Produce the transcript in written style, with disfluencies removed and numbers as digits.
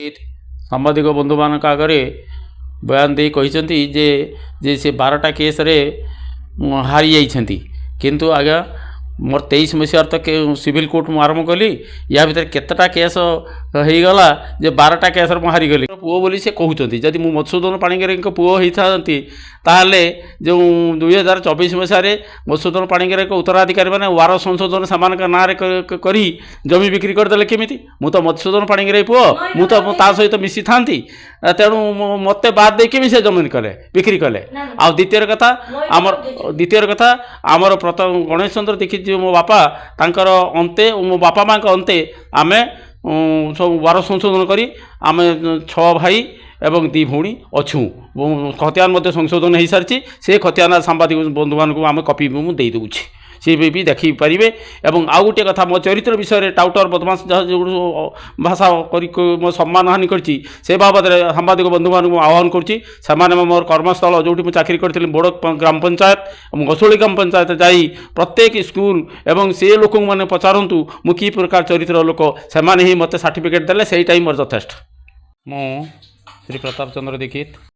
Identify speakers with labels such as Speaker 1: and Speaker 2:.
Speaker 1: दीक्षित सांबादिक बंधु मान आगे बयान दे कहते जे से 12टा केस रे हारी जाइछंती किंतु आज्ञा मोर 23 मसीहार तक सिविल कोर्ट में आरंभ कली या भीतर केतटा केस हो गला जे 12टा केस रे हारी गली पुओ बोली से कहउचंती जदि मु मधुसूदन पाणिग्राही पुओ होइथांती ताहले जो 2024 मसीह मधुसूदन पाणिग्राही उत्तराधिकारी मैंने वार संशोधन सामान ना करी जमी बिक्री करदे केमी मु तो मधुसूदन पाणिग्राही पुओ मु तो ता सहित मिसी था तेणु मत बाद दे केमी से जमीन कले बिक्री कले आ द्वितीय कथा आमर प्रथम गणेश चंद्र दीक्षित जी मो बापा तांकर अंते मो बापा माँ अंते आमे सब वार संशोधन करी आमे 6 भाई एवं 2 भौणी अच्छू खतियान संशोधन हो सारी से खतियान सांबादिक बंधु मानक आम कपी मुझे दूची सी भी देखी पारे एवं आउ गोटे कथा मो चरित्र विषय टाउटर बदमाश जो भाषा मो सम्मान हानि करछि से बाबद सांबादिक बंधु मानक आह्वान करुँचे मोर कर्मस्थल जो चाकरी करी बोड़ ग्राम पंचायत और गसोली ग्राम पंचायत जाई प्रत्येक स्कूल एवं से लोक मैंने पचारतु मु कि प्रकार चरित्र लोक से ही मत सर्टिफिकेट देले से मोर यथेष्ट। मु श्री प्रताप चंद्र दीक्षित